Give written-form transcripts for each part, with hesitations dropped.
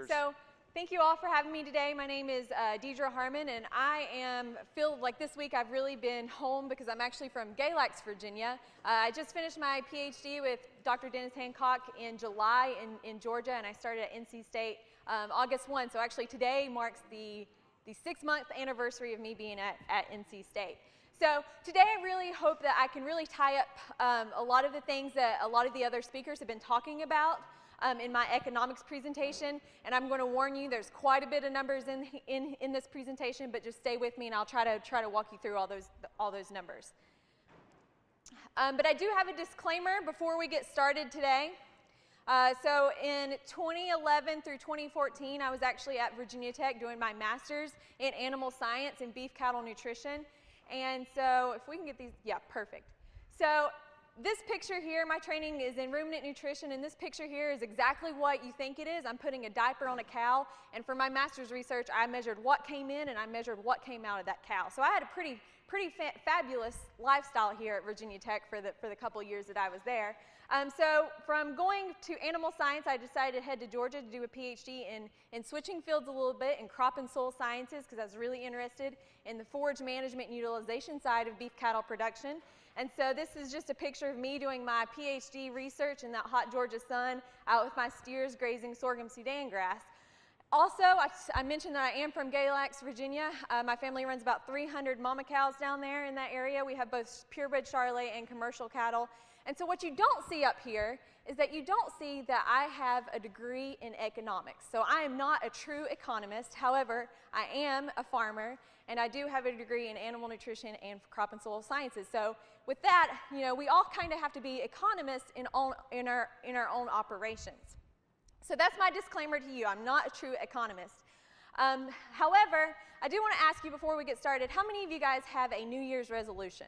So thank you all for having me today. My name is Deidre Harmon, and I feel like this week I've really been home because I'm actually from Galax, Virginia. I just finished my PhD with Dr. Dennis Hancock in July in Georgia, and I started at NC State August 1. So actually today marks the 6-month anniversary of me being at NC State. So today I really hope that I can really tie up a lot of the things that a lot of the other speakers have been talking about in my economics presentation, and I'm going to warn you there's quite a bit of numbers in this presentation, but just stay with me and I'll try to walk you through all those numbers. But I do have a disclaimer before we get started today. So in 2011 through 2014, I was actually at Virginia Tech doing my master's in animal science and beef cattle nutrition. And so if we can get these, yeah, perfect. So this picture here, my training is in ruminant nutrition, and this picture here is exactly what you think it is. I'm putting a diaper on a cow, and for my master's research, I measured what came in and I measured what came out of that cow. So I had a pretty fabulous lifestyle here at Virginia Tech for the couple years that I was there. So from going to animal science, I decided to head to Georgia to do a PhD in switching fields a little bit in crop and soil sciences because I was really interested in the forage management and utilization side of beef cattle production. And so this is just a picture of me doing my PhD research in that hot Georgia sun out with my steers grazing sorghum Sudan grass. Also, I mentioned that I am from Galax, Virginia. My family runs about 300 mama cows down there in that area. We have both purebred Charolais and commercial cattle. And so what you don't see up here is that you don't see that I have a degree in economics. So I am not a true economist. However, I am a farmer, and I do have a degree in animal nutrition and crop and soil sciences. So with that, you know, we all kind of have to be economists in our own operations. So that's my disclaimer to you. I'm not a true economist. However, I do want to ask you before we get started, how many of you guys have a New Year's resolution?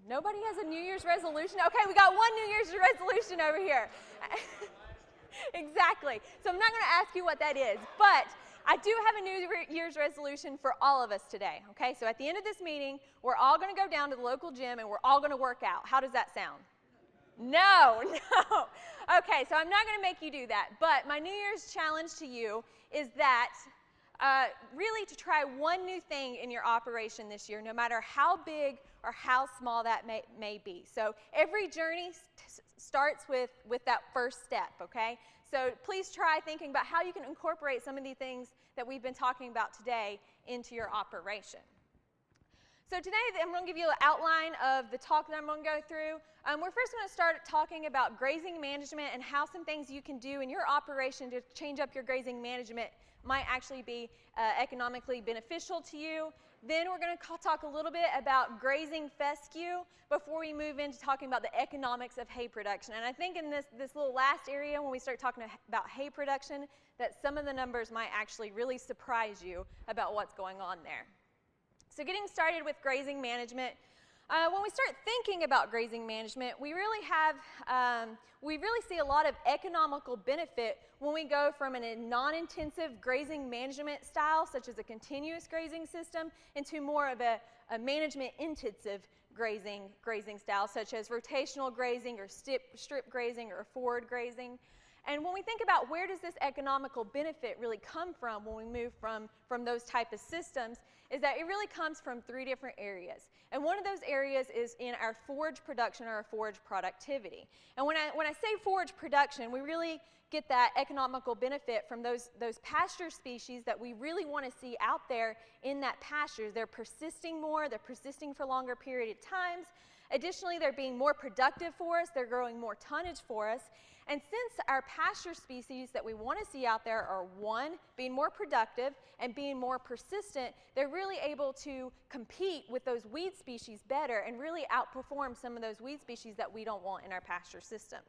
Nobody has a New Year's resolution? Okay, we got one New Year's resolution over here. Exactly. So I'm not going to ask you what that is, but I do have a New Year's resolution for all of us today. Okay, so at the end of this meeting, we're all going to go down to the local gym and we're all going to work out. How does that sound? No. Okay, so I'm not going to make you do that, but my New Year's challenge to you is that really to try one new thing in your operation this year, no matter how big or how small that may be. So every journey starts with that first step, okay? So please try thinking about how you can incorporate some of the things that we've been talking about today into your operation. So today I'm going to give you an outline of the talk that I'm going to go through. We're first going to start talking about grazing management and how some things you can do in your operation to change up your grazing management might actually be economically beneficial to you. Then we're going to talk a little bit about grazing fescue before we move into talking about the economics of hay production. And I think in this little last area, when we start talking about hay production, that some of the numbers might actually really surprise you about what's going on there. So getting started with grazing management, when we start thinking about grazing management, we really see a lot of economical benefit when we go from a non-intensive grazing management style, such as a continuous grazing system, into more of a management-intensive grazing style, such as rotational grazing or strip grazing or forward grazing. And when we think about where does this economical benefit really come from when we move from those type of systems, is that it really comes from 3 different areas. And one of those areas is in our forage production or our forage productivity. And when I say forage production, we really get that economical benefit from those pasture species that we really want to see out there in that pasture. They're persisting more, they're persisting for longer period of times. Additionally, they're being more productive for us, they're growing more tonnage for us. And since our pasture species that we want to see out there are, 1, being more productive and being more persistent, they're really able to compete with those weed species better and really outperform some of those weed species that we don't want in our pasture systems.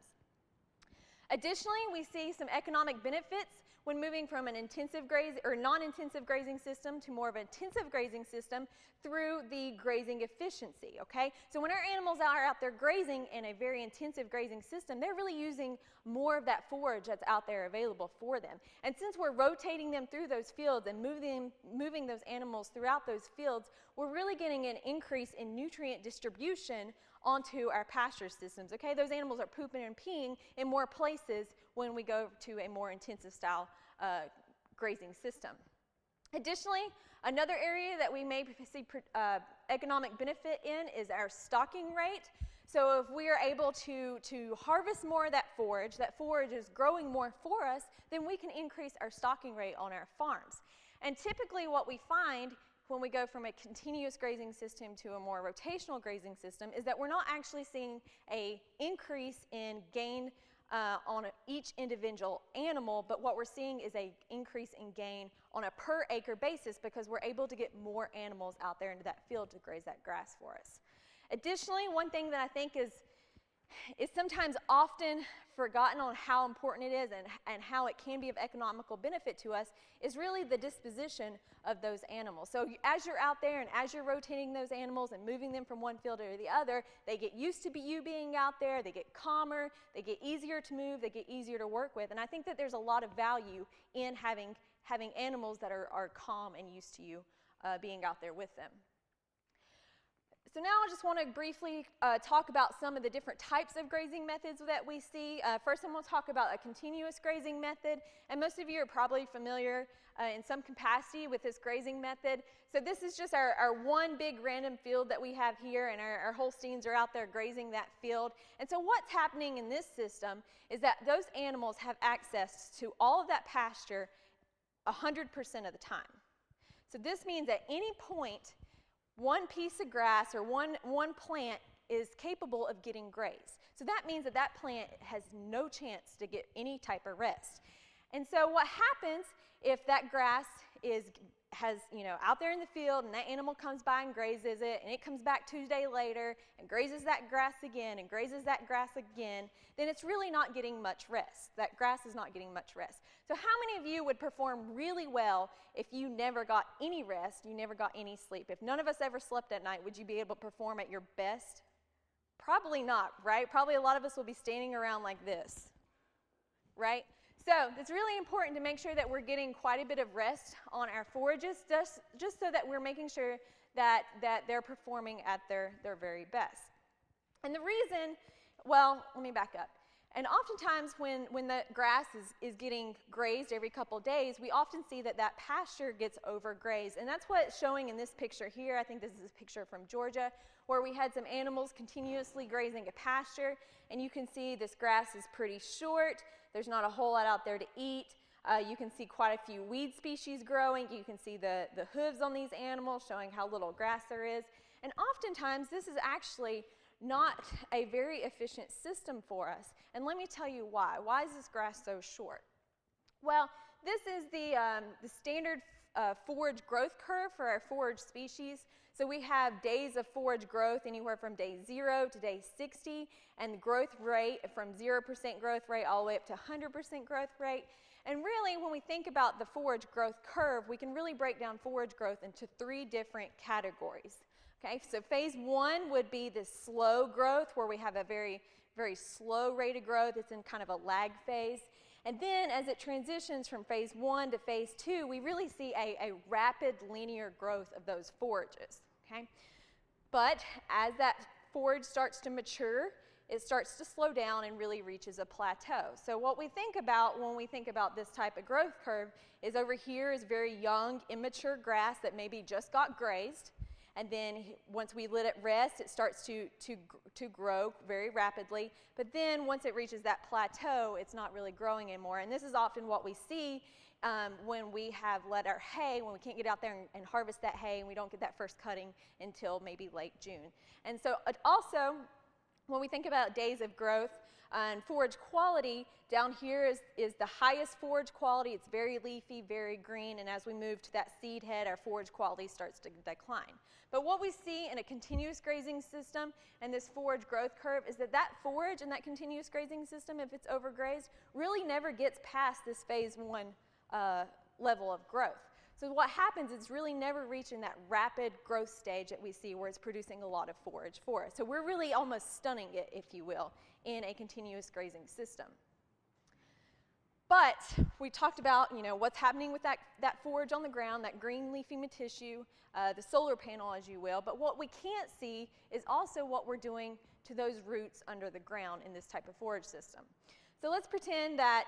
Additionally, we see some economic benefits when moving from an intensive grazing or non-intensive grazing system to more of an intensive grazing system through the grazing efficiency, okay? So when our animals are out there grazing in a very intensive grazing system, they're really using more of that forage that's out there available for them. And since we're rotating them through those fields and moving those animals throughout those fields, we're really getting an increase in nutrient distribution onto our pasture systems, okay? Those animals are pooping and peeing in more places when we go to a more intensive style grazing system. Additionally, another area that we may see economic benefit in is our stocking rate. So if we are able to harvest more of that forage is growing more for us, then we can increase our stocking rate on our farms. And typically what we find when we go from a continuous grazing system to a more rotational grazing system is that we're not actually seeing an increase in gain on each individual animal, but what we're seeing is an increase in gain on a per acre basis because we're able to get more animals out there into that field to graze that grass for us. Additionally, one thing that I think is sometimes often forgotten on how important it is and how it can be of economical benefit to us is really the disposition of those animals. So as you're out there and as you're rotating those animals and moving them from one field to the other, they get used to you being out there, they get calmer, they get easier to move, they get easier to work with. And I think that there's a lot of value in having animals that are calm and used to you being out there with them. So now I just want to briefly talk about some of the different types of grazing methods that we see. First, I'm going to talk about a continuous grazing method, and most of you are probably familiar in some capacity with this grazing method. So this is just our one big random field that we have here, and our Holsteins are out there grazing that field. And so what's happening in this system is that those animals have access to all of that pasture 100% of the time. So this means at any point, one piece of grass or one plant is capable of getting grazed. So that means that that plant has no chance to get any type of rest. And so what happens if that grass has out there in the field and that animal comes by and grazes it, and it comes back 2 days later and grazes that grass again and grazes that grass again, then it's really not getting much rest. That grass is not getting much rest. So how many of you would perform really well if you never got any rest, you never got any sleep? If none of us ever slept at night, would you be able to perform at your best? Probably not, right? Probably a lot of us will be standing around like this, right? So it's really important to make sure that we're getting quite a bit of rest on our forages, just so that we're making sure that they're performing at their very best. And the reason, well, let me back up. And oftentimes when the grass is getting grazed every couple days, we often see that pasture gets overgrazed. And that's what's showing in this picture here. I think this is a picture from Georgia, where we had some animals continuously grazing a pasture. And you can see this grass is pretty short. There's not a whole lot out there to eat. You can see quite a few weed species growing. You can see the hooves on these animals showing how little grass there is. And oftentimes, this is actually not a very efficient system for us. And let me tell you why. Why is this grass so short? Well, this is the standard forage growth curve for our forage species. So we have days of forage growth anywhere from day 0 to day 60, and the growth rate from 0% growth rate all the way up to 100% growth rate. And really, when we think about the forage growth curve, we can really break down forage growth into 3 different categories. Okay, so phase 1 would be this slow growth, where we have a very, very slow rate of growth. It's in kind of a lag phase. And then as it transitions from phase 1 to phase 2, we really see a rapid linear growth of those forages. Okay? But as that forage starts to mature, it starts to slow down and really reaches a plateau. So what we think about when we think about this type of growth curve is over here is very young, immature grass that maybe just got grazed. And then once we let it rest, it starts to grow very rapidly. But then once it reaches that plateau, it's not really growing anymore. And this is often what we see when we have let our hay, when we can't get out there and harvest that hay, and we don't get that first cutting until maybe late June. And so also, when we think about days of growth and forage quality, down here is the highest forage quality. It's very leafy, very green, and as we move to that seed head, our forage quality starts to decline. But what we see in a continuous grazing system and this forage growth curve is that forage and that continuous grazing system, if it's overgrazed, really never gets past this phase 1 level of growth. So what happens is it's really never reaching that rapid growth stage that we see where it's producing a lot of forage for us. So we're really almost stunning it, if you will, in a continuous grazing system. But we talked about, what's happening with that forage on the ground, that green leafy tissue, the solar panel, as you will. But what we can't see is also what we're doing to those roots under the ground in this type of forage system. So let's pretend that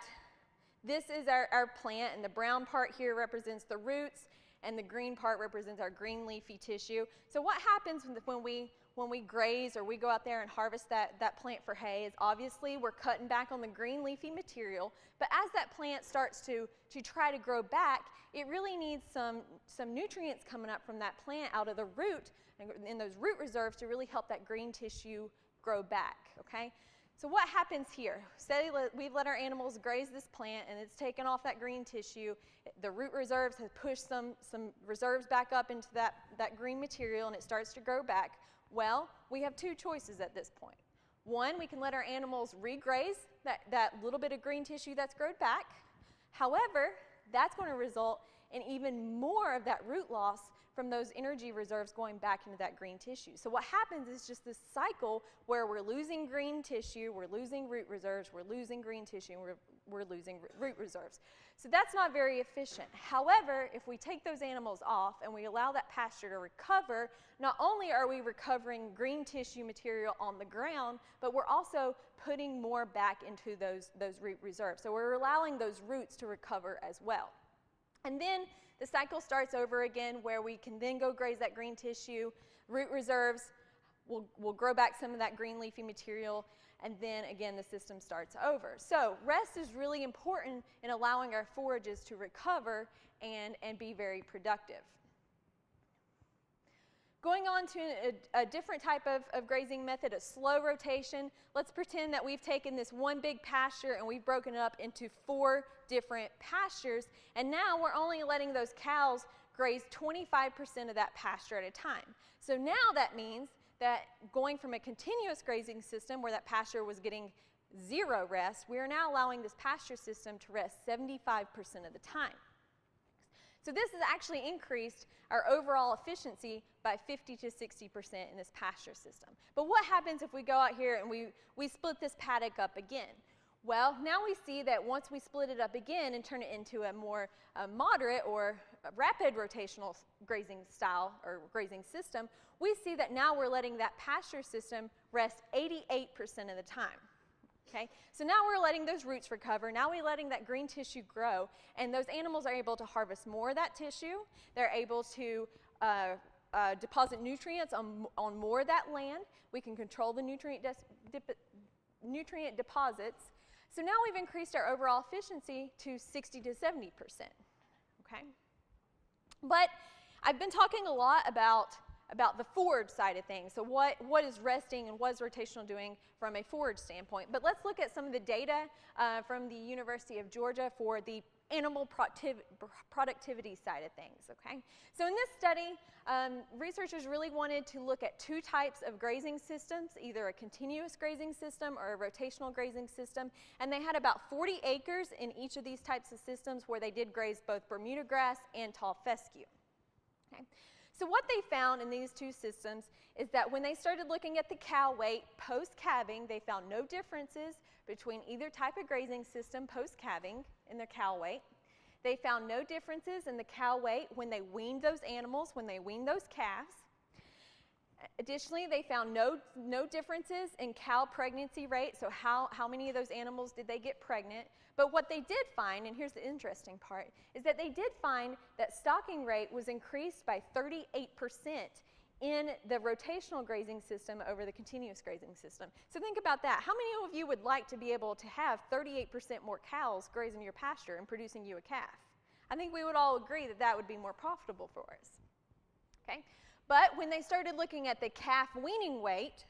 this is our plant, and the brown part here represents the roots, and the green part represents our green leafy tissue. So what happens when we graze or we go out there and harvest that plant for hay is obviously we're cutting back on the green leafy material, but as that plant starts to try to grow back, it really needs some nutrients coming up from that plant out of the root and in those root reserves to really help that green tissue grow back, okay? So what happens here? Say we've let our animals graze this plant and it's taken off that green tissue. The root reserves have pushed some reserves back up into that green material and it starts to grow back. Well, we have two choices at this point. One, we can let our animals regraze that little bit of green tissue that's grown back. However, that's going to result in even more of that root loss from those energy reserves going back into that green tissue. So what happens is just this cycle where we're losing green tissue, we're losing root reserves, we're losing green tissue, and we're losing root reserves. So that's not very efficient. However, if we take those animals off and we allow that pasture to recover, not only are we recovering green tissue material on the ground, but we're also putting more back into those root reserves. So we're allowing those roots to recover as well. And then the cycle starts over again where we can then go graze that green tissue, root reserves will grow back some of that green leafy material, and then again the system starts over. So rest is really important in allowing our forages to recover and be very productive. Going on to a different type of grazing method, a slow rotation. Let's pretend that we've taken this one big pasture and we've broken it up into 4 different pastures, and now we're only letting those cows graze 25% of that pasture at a time. So now that means that going from a continuous grazing system where that pasture was getting 0 rest, we are now allowing this pasture system to rest 75% of the time. So this has actually increased our overall efficiency by 50 to 60% in this pasture system. But what happens if we go out here and we split this paddock up again? Well, now we see that once we split it up again and turn it into a more moderate or rapid rotational grazing style or grazing system, we see that now we're letting that pasture system rest 88% of the time. Okay? So now we're letting those roots recover, now we're letting that green tissue grow, and those animals are able to harvest more of that tissue. They're able to deposit nutrients on more of that land. We can control the nutrient deposits. So now we've increased our overall efficiency to 60 to 70%. Okay? But I've been talking a lot about the forage side of things. So what is resting and what is rotational doing from a forage standpoint. But let's look at some of the data from the University of Georgia for the animal productivity side of things. Okay? So in this study, researchers really wanted to look at 2 types of grazing systems, either a continuous grazing system or a rotational grazing system. And they had about 40 acres in each of these types of systems where they did graze both Bermuda grass and tall fescue. Okay? So what they found in these 2 systems is that when they started looking at the cow weight post-calving, they found no differences between either type of grazing system post-calving in their cow weight. They found no differences in the cow weight when they weaned those animals, when they weaned those calves. Additionally, they found no differences in cow pregnancy rate, so how many of those animals did they get pregnant. But what they did find, and here's the interesting part, is that they did find that stocking rate was increased by 38% in the rotational grazing system over the continuous grazing system. So think about that. How many of you would like to be able to have 38% more cows grazing your pasture and producing you a calf? I think we would all agree that that would be more profitable for us. Okay? But when they started looking at the calf weaning weight,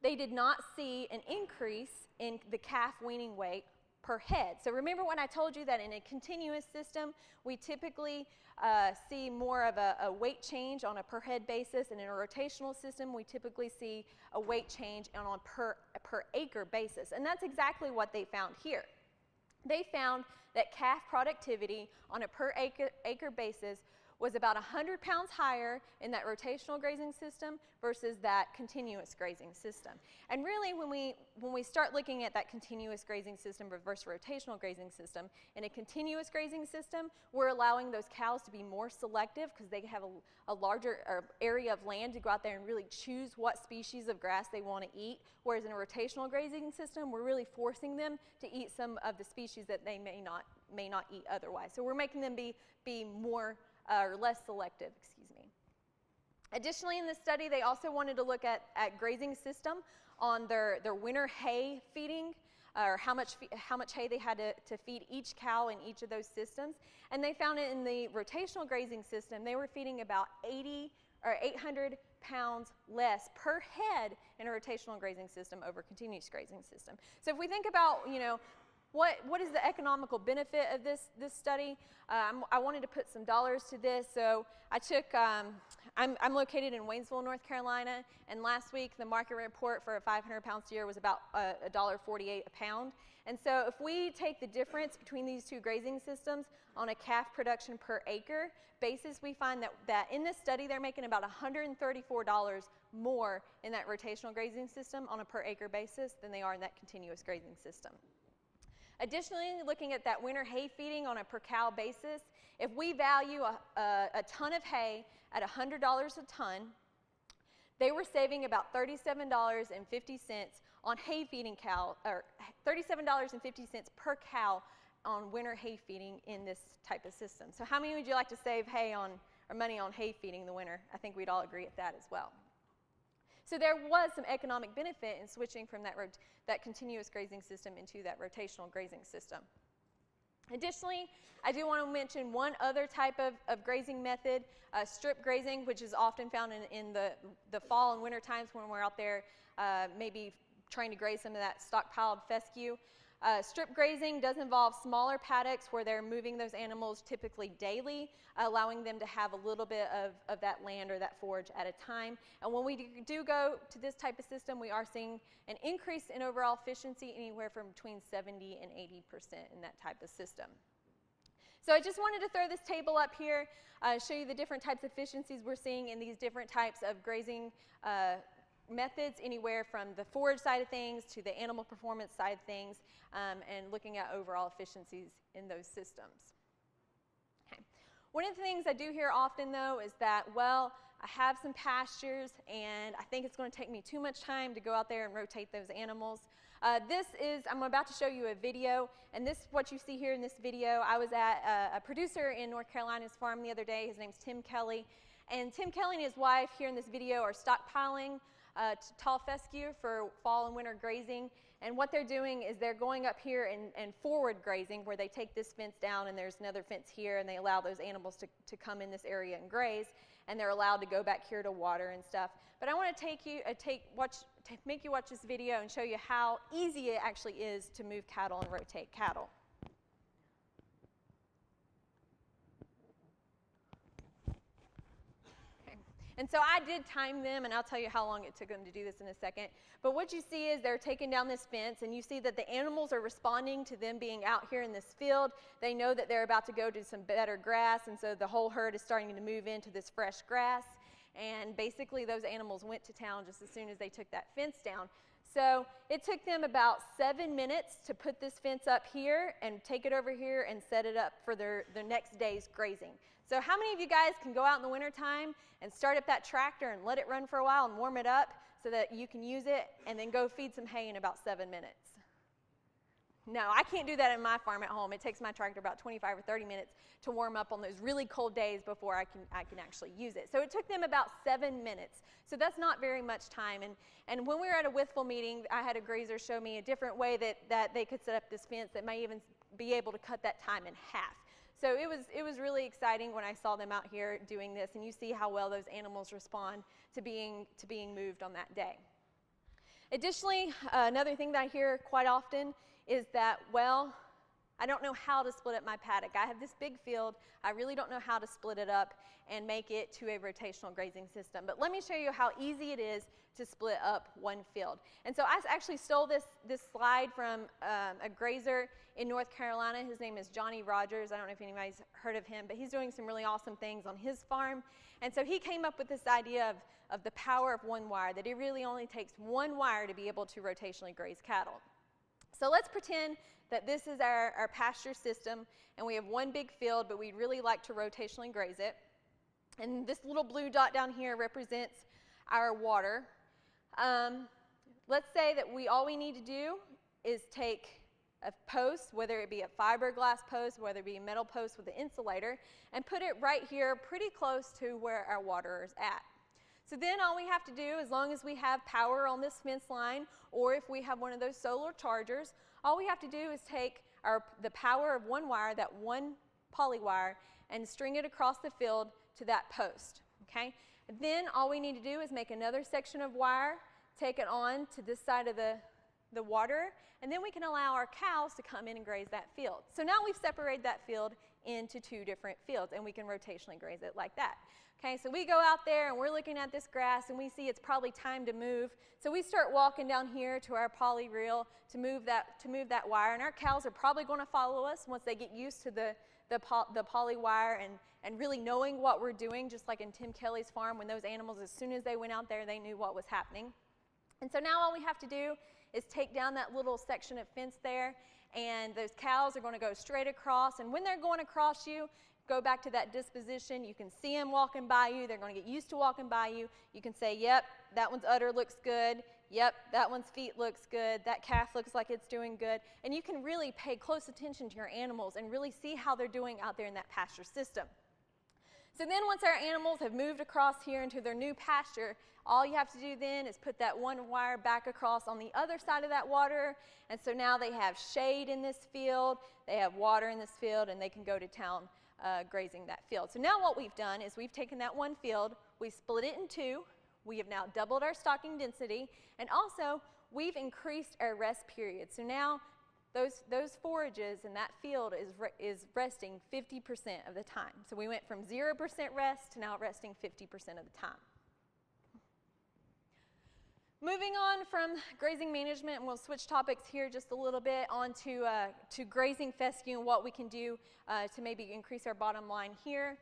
they did not see an increase in the calf weaning weight per head. So remember when I told you that in a continuous system, we typically see more of a weight change on a per head basis, and in a rotational system, we typically see a weight change on a per acre basis. And that's exactly what they found here. They found that calf productivity on a per acre basis was about 100 pounds higher in that rotational grazing system versus that continuous grazing system. And really, when we start looking at that continuous grazing system versus rotational grazing system, in a continuous grazing system, we're allowing those cows to be more selective because they have a larger area of land to go out there and really choose what species of grass they want to eat, whereas in a rotational grazing system, we're really forcing them to eat some of the species that they may not eat otherwise. So we're making them be more or less selective, excuse me. Additionally, in this study, they also wanted to look at grazing system on their winter hay feeding, or how much hay they had to feed each cow in each of those systems. And they found it in the rotational grazing system, they were feeding about 800 pounds less per head in a rotational grazing system over continuous grazing system. So if we think about, what is the economical benefit of this study? I wanted to put some dollars to this, so I took, I'm located in Waynesville, North Carolina, and last week the market report for a 500-pound steer was about $1.48 a pound. And so if we take the difference between these two grazing systems on a calf production per acre basis, we find that in this study they're making about $134 more in that rotational grazing system on a per acre basis than they are in that continuous grazing system. Additionally, looking at that winter hay feeding on a per cow basis, if we value a ton of hay at $100 a ton, they were saving about $37.50 on hay feeding cow, or $37.50 per cow on winter hay feeding in this type of system. So how many would you like to save money on hay feeding in the winter? I think we'd all agree at that as well. So there was some economic benefit in switching from that continuous grazing system into that rotational grazing system. Additionally, I do want to mention one other type of grazing method, strip grazing, which is often found in the fall and winter times when we're out there maybe trying to graze some of that stockpiled fescue. Strip grazing does involve smaller paddocks where they're moving those animals typically daily, allowing them to have a little bit of that land or that forage at a time. And when we do go to this type of system, we are seeing an increase in overall efficiency anywhere from between 70 and 80% in that type of system. So I just wanted to throw this table up here, show you the different types of efficiencies we're seeing in these different types of grazing methods, anywhere from the forage side of things to the animal performance side of things, and looking at overall efficiencies in those systems. Okay. One of the things I do hear often, though, is that, well, I have some pastures and I think it's going to take me too much time to go out there and rotate those animals. I'm about to show you a video, and what you see here in this video, I was at a producer in North Carolina's farm the other day. His name's Tim Kelly, and Tim Kelly and his wife here in this video are stockpiling tall fescue for fall and winter grazing. And what they're doing is they're going up here and forward grazing, where they take this fence down and there's another fence here, and they allow those animals to come in this area and graze, and they're allowed to go back here to water and stuff. But I want to make you watch this video and show you how easy it actually is to move cattle and rotate cattle. And so I did time them, and I'll tell you how long it took them to do this in a second. But what you see is they're taking down this fence, and you see that the animals are responding to them being out here in this field. They know that they're about to go to some better grass, and so the whole herd is starting to move into this fresh grass. And basically those animals went to town just as soon as they took that fence down. So it took them about 7 minutes to put this fence up here and take it over here and set it up for their next day's grazing. So how many of you guys can go out in the wintertime and start up that tractor and let it run for a while and warm it up so that you can use it and then go feed some hay in about 7 minutes? No, I can't do that in my farm at home. It takes my tractor about 25 or 30 minutes to warm up on those really cold days before I can actually use it. So it took them about 7 minutes. So that's not very much time. And when we were at a Withful meeting, I had a grazer show me a different way that they could set up this fence that may even be able to cut that time in half. So it was really exciting when I saw them out here doing this, and you see how well those animals respond to being moved on that day. Additionally, another thing that I hear quite often is that, well, I don't know how to split up my paddock. I have this big field. I really don't know how to split it up and make it to a rotational grazing system. But let me show you how easy it is to split up one field. And so I actually stole this slide from a grazer in North Carolina. His name is Johnny Rogers. I don't know if anybody's heard of him, but he's doing some really awesome things on his farm. And so he came up with this idea of the power of one wire, that it really only takes one wire to be able to rotationally graze cattle. So let's pretend that this is our pasture system, and we have one big field, but we'd really like to rotationally graze it. And this little blue dot down here represents our water. Let's say that all we need to do is take a post, whether it be a fiberglass post, whether it be a metal post with an insulator, and put it right here pretty close to where our water is at. So then all we have to do, as long as we have power on this fence line, or if we have one of those solar chargers, all we have to do is take the power of one wire, that one poly wire, and string it across the field to that post. Okay? Then all we need to do is make another section of wire, take it on to this side of the water, and then we can allow our cows to come in and graze that field. So now we've separated that field into two different fields, and we can rotationally graze it like that. Okay, so we go out there and we're looking at this grass and we see it's probably time to move. So we start walking down here to our poly reel to move that wire, and our cows are probably going to follow us once they get used to the poly wire and really knowing what we're doing, just like in Tim Kelly's farm, when those animals, as soon as they went out there, they knew what was happening. And so now all we have to do is take down that little section of fence there, and those cows are going to go straight across, and when they're going across you, go back to that disposition. You can see them walking by you. They're going to get used to walking by you. You can say, yep, that one's udder looks good. Yep, that one's feet looks good. That calf looks like it's doing good. And you can really pay close attention to your animals and really see how they're doing out there in that pasture system. So then once our animals have moved across here into their new pasture, all you have to do then is put that one wire back across on the other side of that water. And so now they have shade in this field, they have water in this field, and they can go to town grazing that field. So now what we've done is we've taken that one field, we split it in two, we have now doubled our stocking density, and also we've increased our rest period. So now those forages in that field is resting 50% of the time. So we went from 0% rest to now resting 50% of the time. Moving on from grazing management, and we'll switch topics here just a little bit on to grazing fescue and what we can do to maybe increase our bottom line here.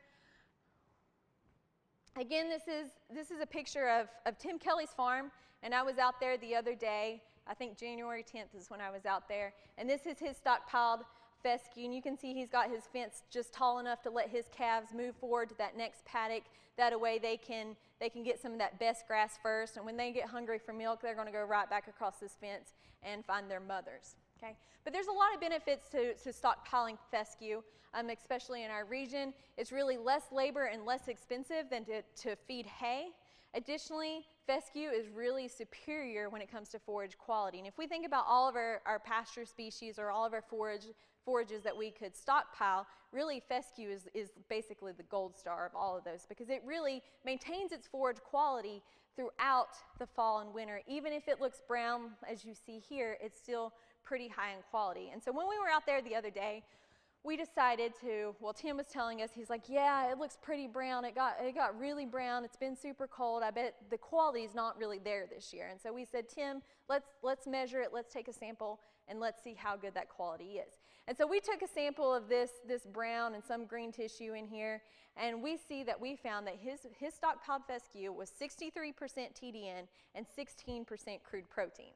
Again, this is a picture of Tim Kelly's farm, and I was out there the other day. I think January 10th is when I was out there, and this is his stockpiled fescue, and you can see he's got his fence just tall enough to let his calves move forward to that next paddock. That way they can get some of that best grass first, and when they get hungry for milk, they're going to go right back across this fence and find their mothers. Okay? But there's a lot of benefits to stockpiling fescue, especially in our region. It's really less labor and less expensive than to feed hay. Additionally, fescue is really superior when it comes to forage quality. And if we think about all of our pasture species or all of our forages that we could stockpile, really fescue is basically the gold star of all of those, because it really maintains its forage quality throughout the fall and winter. Even if it looks brown, as you see here, it's still pretty high in quality. And so when we were out there the other day, we decided to, well, Tim was telling us, he's like, yeah, it looks pretty brown. It got really brown. It's been super cold. I bet the quality is not really there this year. And so we said, Tim, let's measure it. Let's take a sample and let's see how good that quality is. And so we took a sample of this brown and some green tissue in here, and we see that we found that his stockpiled fescue was 63% TDN and 16% crude protein.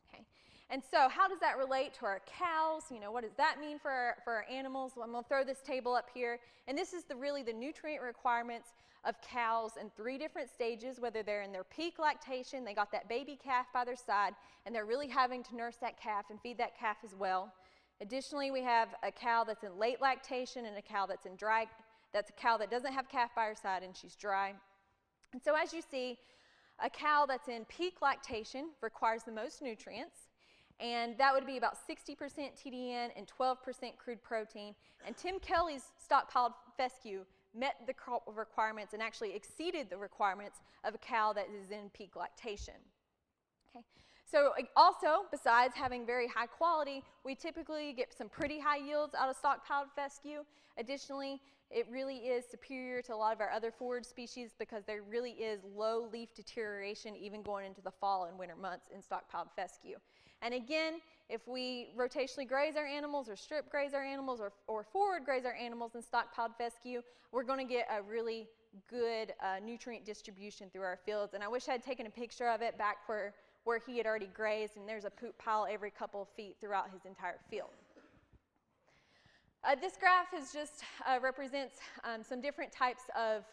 Okay. And so how does that relate to our cows? You know, what does that mean for our animals? Well, I'm going to throw this table up here. And this is really the nutrient requirements of cows in 3 different stages, whether they're in their peak lactation, they got that baby calf by their side, and they're really having to nurse that calf and feed that calf as well. Additionally, we have a cow that's in late lactation and a cow that's in dry. That's a cow that doesn't have calf by her side and she's dry. And so as you see, a cow that's in peak lactation requires the most nutrients. And that would be about 60% TDN and 12% crude protein. And Tim Kelly's stockpiled fescue met the requirements and actually exceeded the requirements of a cow that is in peak lactation. Okay. So also, besides having very high quality, we typically get some pretty high yields out of stockpiled fescue. Additionally, it really is superior to a lot of our other forage species because there really is low leaf deterioration even going into the fall and winter months in stockpiled fescue. And again, if we rotationally graze our animals or strip graze our animals or forward graze our animals in stockpiled fescue, we're going to get a really good nutrient distribution through our fields. And I wish I had taken a picture of it back where he had already grazed, and there's a poop pile every couple of feet throughout his entire field. This graph is just represents some different types of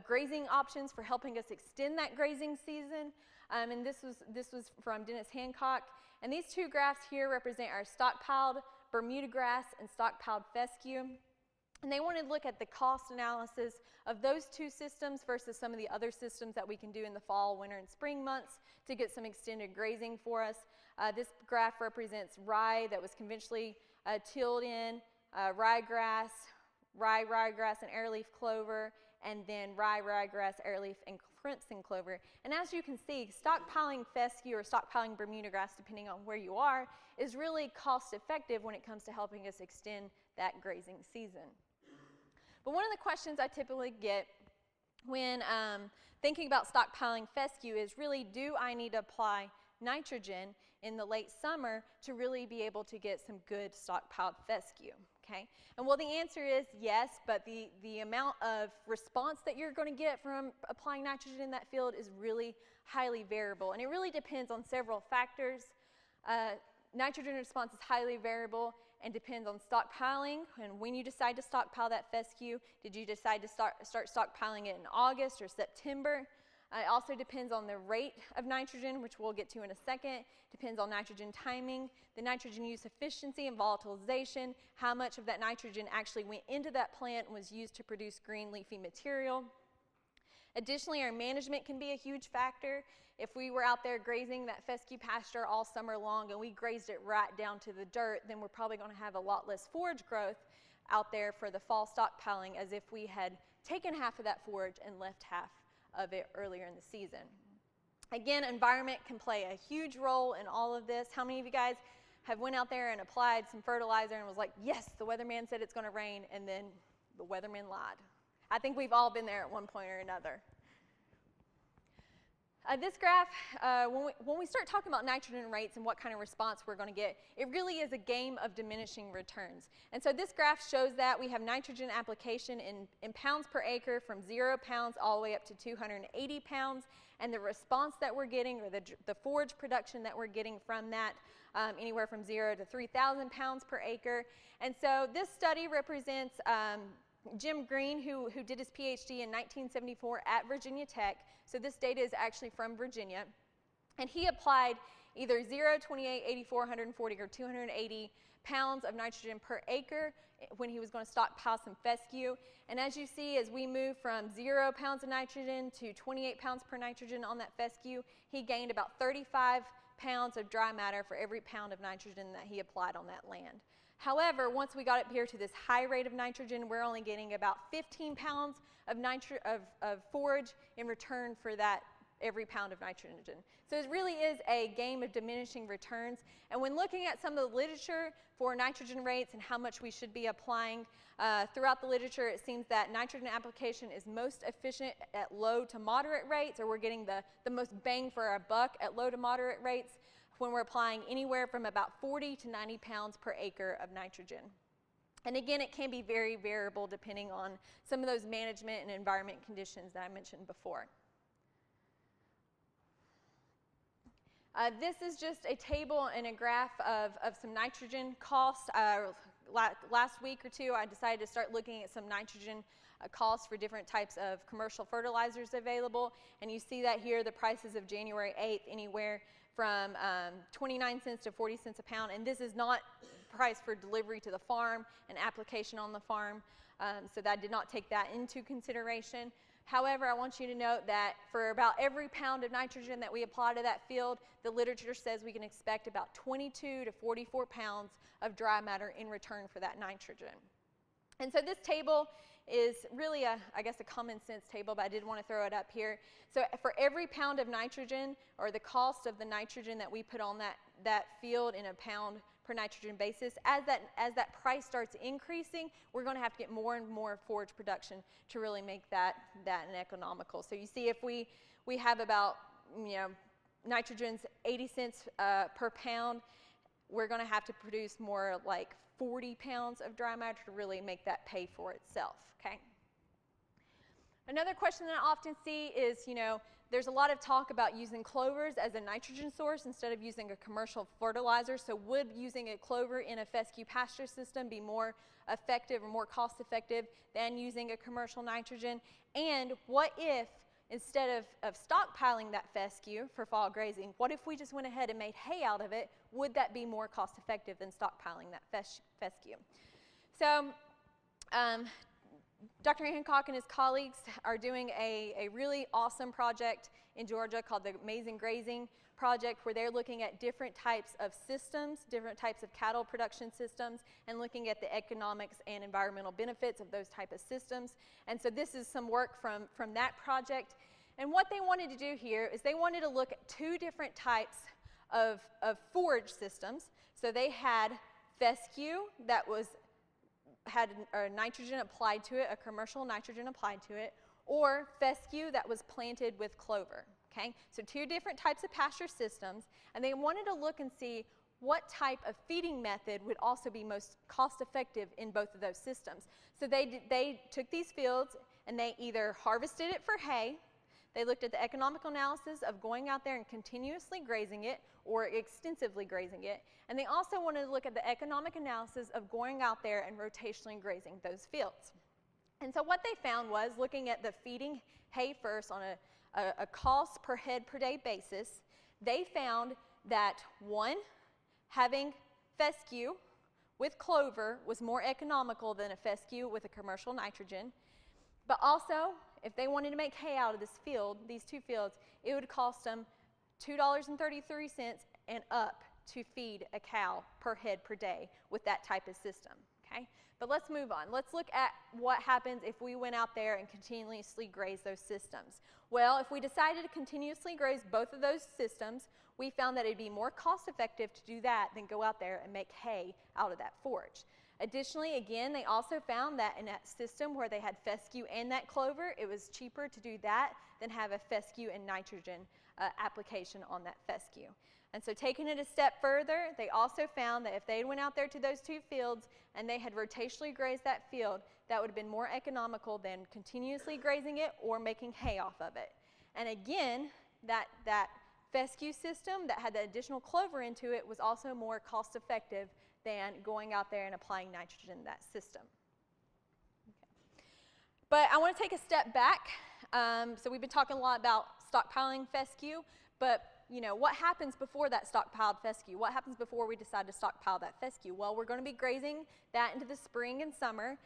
grazing options for helping us extend that grazing season. And this was from Dennis Hancock. And these two graphs here represent our stockpiled Bermuda grass and stockpiled fescue. And they wanted to look at the cost analysis of those two systems versus some of the other systems that we can do in the fall, winter, and spring months to get some extended grazing for us. This graph represents rye that was conventionally tilled in, ryegrass, ryegrass, and airleaf clover, and then ryegrass, airleaf, and crimson clover. And as you can see, stockpiling fescue or stockpiling Bermuda grass, depending on where you are, is really cost effective when it comes to helping us extend that grazing season. But one of the questions I typically get when thinking about stockpiling fescue is really, do I need to apply nitrogen in the late summer to really be able to get some good stockpiled fescue? Okay? And well, the answer is yes, but the amount of response that you're going to get from applying nitrogen in that field is really highly variable, and it really depends on several factors. Nitrogen response is highly variable and depends on stockpiling and when you decide to stockpile that fescue. Did you decide to start stockpiling it in August or September? It also depends on the rate of nitrogen, which we'll get to in a second. Depends on nitrogen timing, the nitrogen use efficiency and volatilization, how much of that nitrogen actually went into that plant and was used to produce green leafy material. Additionally, our management can be a huge factor. If we were out there grazing that fescue pasture all summer long and we grazed it right down to the dirt, then we're probably going to have a lot less forage growth out there for the fall stockpiling as if we had taken half of that forage and left half of it earlier in the season. Again, environment can play a huge role in all of this. How many of you guys have went out there and applied some fertilizer and was like, yes, the weatherman said it's going to rain, and then the weatherman lied? I think we've all been there at one point or another. This graph, when we start talking about nitrogen rates and what kind of response we're going to get, it really is a game of diminishing returns. And so this graph shows that we have nitrogen application in pounds per acre from 0 pounds all the way up to 280 pounds, and the response that we're getting, or the forage production that we're getting from that, anywhere from 0 to 3,000 pounds per acre. And so this study represents Jim Green, who did his PhD in 1974 at Virginia Tech. So this data is actually from Virginia. And he applied either 0, 28, 84, 140, or 280 pounds of nitrogen per acre when he was going to stockpile some fescue. And as you see, as we move from 0 pounds of nitrogen to 28 pounds per nitrogen on that fescue, he gained about 35 pounds of dry matter for every pound of nitrogen that he applied on that land. However, once we got up here to this high rate of nitrogen, we're only getting about 15 pounds of forage in return for that every pound of nitrogen. So it really is a game of diminishing returns. And when looking at some of the literature for nitrogen rates and how much we should be applying throughout the literature, it seems that nitrogen application is most efficient at low to moderate rates, or we're getting the most bang for our buck at low to moderate rates when we're applying anywhere from about 40 to 90 pounds per acre of nitrogen. And again, it can be very variable depending on some of those management and environment conditions that I mentioned before. This is just a table and a graph of some nitrogen costs. Last week or two, I decided to start looking at some nitrogen costs for different types of commercial fertilizers available. And you see that here, the prices of January 8th, anywhere from 29 cents to 40 cents a pound. And this is not price for delivery to the farm and application on the farm. So that did not take that into consideration. However, I want you to note that for about every pound of nitrogen that we apply to that field, the literature says we can expect about 22 to 44 pounds of dry matter in return for that nitrogen. And so this table is really I guess a common sense table, but I did want to throw it up here. So for every pound of nitrogen, or the cost of the nitrogen that we put on that field in a pound per nitrogen basis, as that price starts increasing, we're going to have to get more and more forage production to really make that an economical. So you see, if we have about, nitrogen's 80 cents per pound, we're going to have to produce more like 40 pounds of dry matter to really make that pay for itself, okay? Another question that I often see is, there's a lot of talk about using clovers as a nitrogen source instead of using a commercial fertilizer. So would using a clover in a fescue pasture system be more effective or more cost effective than using a commercial nitrogen? And what if, instead of stockpiling that fescue for fall grazing, what if we just went ahead and made hay out of it? Would that be more cost effective than stockpiling that fescue? So Dr. Hancock and his colleagues are doing a really awesome project in Georgia called the Amazing Grazing Project, where they're looking at different types of systems, different types of cattle production systems, and looking at the economics and environmental benefits of those type of systems. And so this is some work from that project. And what they wanted to do here is they wanted to look at two different types of forage systems. So they had fescue that had nitrogen applied to it, a commercial nitrogen applied to it, or fescue that was planted with clover. Okay? So two different types of pasture systems, and they wanted to look and see what type of feeding method would also be most cost effective in both of those systems. So they took these fields and they either harvested it for hay, they looked at the economical analysis of going out there and continuously grazing it or extensively grazing it, and they also wanted to look at the economic analysis of going out there and rotationally grazing those fields. And so what they found was, looking at the feeding hay first on a cost per head per day basis, they found that one, having fescue with clover was more economical than a fescue with a commercial nitrogen, but also if they wanted to make hay out of this field, these two fields, it would cost them $2.33 and up to feed a cow per head per day with that type of system, okay? But let's move on. Let's look at what happens if we went out there and continuously graze those systems. Well, if we decided to continuously graze both of those systems, we found that it'd be more cost effective to do that than go out there and make hay out of that forage. Additionally, again, they also found that in that system where they had fescue and that clover, it was cheaper to do that than have a fescue and nitrogen application on that fescue. And so taking it a step further, they also found that if they went out there to those two fields and they had rotationally grazed that field, that would have been more economical than continuously grazing it or making hay off of it. And again, that fescue system that had the additional clover into it was also more cost effective than going out there and applying nitrogen to that system. Okay. But I want to take a step back. So we've been talking a lot about stockpiling fescue, but what happens before that stockpiled fescue? What happens before we decide to stockpile that fescue? Well, we're going to be grazing that into the spring and summer.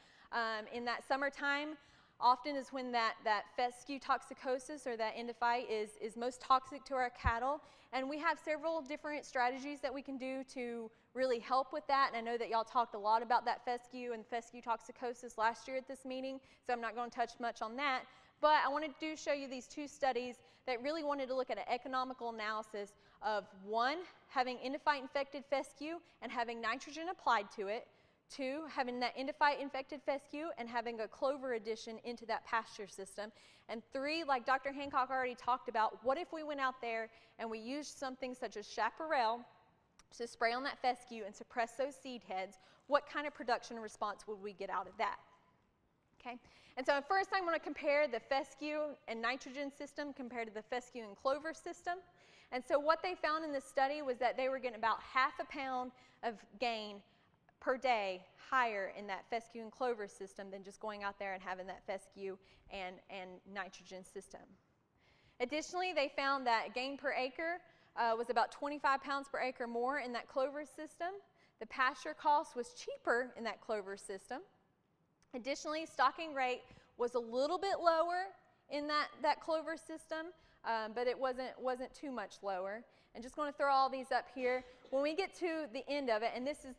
In that summertime, often is when that fescue toxicosis or that endophyte is most toxic to our cattle. And we have several different strategies that we can do to really help with that. And I know that y'all talked a lot about that fescue and fescue toxicosis last year at this meeting, so I'm not going to touch much on that. But I wanted to show you these two studies that really wanted to look at an economical analysis of, one, having endophyte infected fescue and having nitrogen applied to it, two, having that endophyte infected fescue and having a clover addition into that pasture system, and three, like Dr. Hancock already talked about, what if we went out there and we used something such as chaparral to spray on that fescue and suppress those seed heads? What kind of production response would we get out of that? Okay, and so first I'm going to compare the fescue and nitrogen system compared to the fescue and clover system. And so what they found in this study was that they were getting about half a pound of gain per day higher in that fescue and clover system than just going out there and having that fescue and nitrogen system. Additionally, they found that gain per acre was about 25 pounds per acre more in that clover system. The pasture cost was cheaper in that clover system. Additionally, stocking rate was a little bit lower in that clover system, but it wasn't too much lower. And just going to throw all these up here. when we get to the end of it, and this is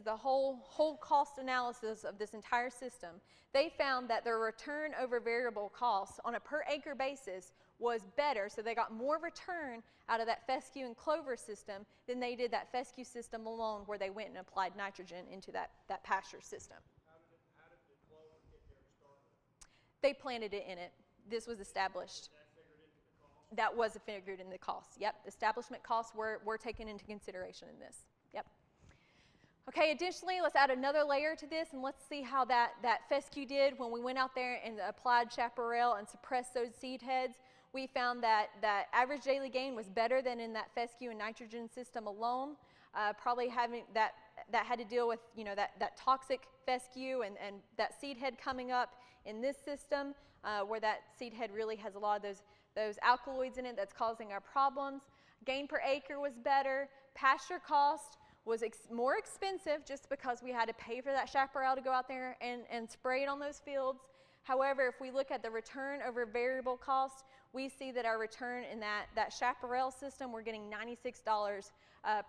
the whole cost analysis of this entire system, they found that their return over variable costs on a per acre basis was better, so they got more return out of that Fescue and Clover system than they did that Fescue system alone, where they went and applied nitrogen into that pasture system. How did the Clover get there to start with? They planted it in it. This was established. That was figured in the cost. Yep, establishment costs were taken into consideration in this. Yep. Okay, additionally, let's add another layer to this, and let's see how that Fescue did when we went out there and applied chaparral and suppressed those seed heads. We found that average daily gain was better than in that Fescue and nitrogen system alone. Probably having that had to deal with, you know, that toxic Fescue and that seed head coming up in this system, where that seed head really has a lot of those alkaloids in it that's causing our problems. Gain per acre was better. Pasture cost was more expensive just because we had to pay for that chaparral to go out there and spray it on those fields. However, if we look at the return over variable cost, we see that our return in that chaparral system, we're getting $96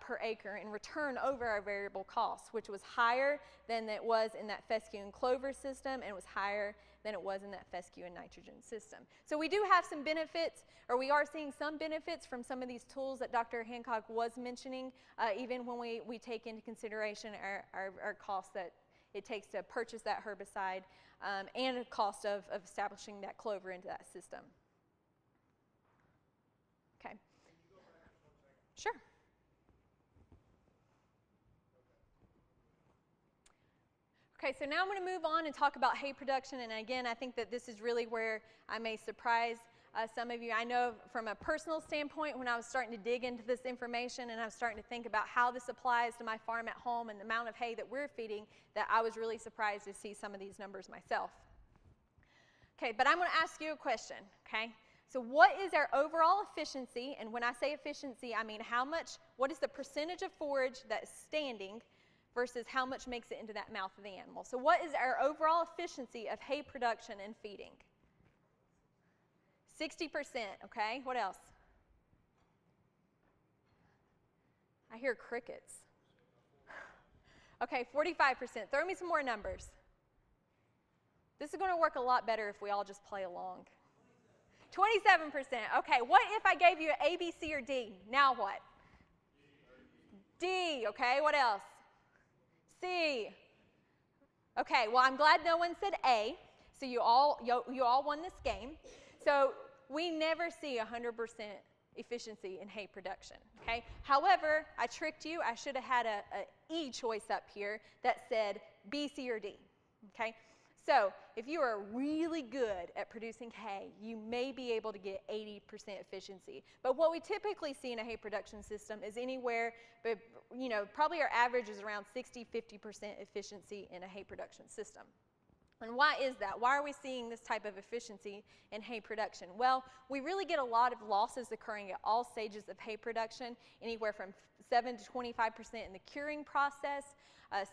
per acre in return over our variable costs, which was higher than it was in that Fescue and Clover system, and it was higher than it was in that Fescue and nitrogen system. So we do have some benefits, or we are seeing some benefits from some of these tools that Dr. Hancock was mentioning, even when we take into consideration our costs that it takes to purchase that herbicide, and the cost of establishing that Clover into that system. Okay. Sure. Okay, so now I'm going to move on and talk about hay production, and again, I think that this is really where I may surprise some of you. I know from a personal standpoint, when I was starting to dig into this information and I was starting to think about how this applies to my farm at home and the amount of hay that we're feeding, that I was really surprised to see some of these numbers myself. Okay, but I'm going to ask you a question, okay? So what is our overall efficiency? And when I say efficiency, I mean what is the percentage of forage that is standing versus how much makes it into that mouth of the animal? So what is our overall efficiency of hay production and feeding? 60%, okay? What else? I hear crickets. Okay, 45%. Throw me some more numbers. This is going to work a lot better if we all just play along. 27%. Okay, what if I gave you A, B, C, or D? Now what? D, okay, what else? C. Okay, well, I'm glad no one said A, so you all won this game. So we never see 100% efficiency in hay production, okay? However, I tricked you. I should have had a E choice up here that said B, C, or D, okay? So if you are really good at producing hay, you may be able to get 80% efficiency. But what we typically see in a hay production system is anywhere, but you know, probably our average is around 60-50% efficiency in a hay production system. And why is that? Why are we seeing this type of efficiency in hay production? Well, we really get a lot of losses occurring at all stages of hay production, anywhere from 7 to 25% in the curing process,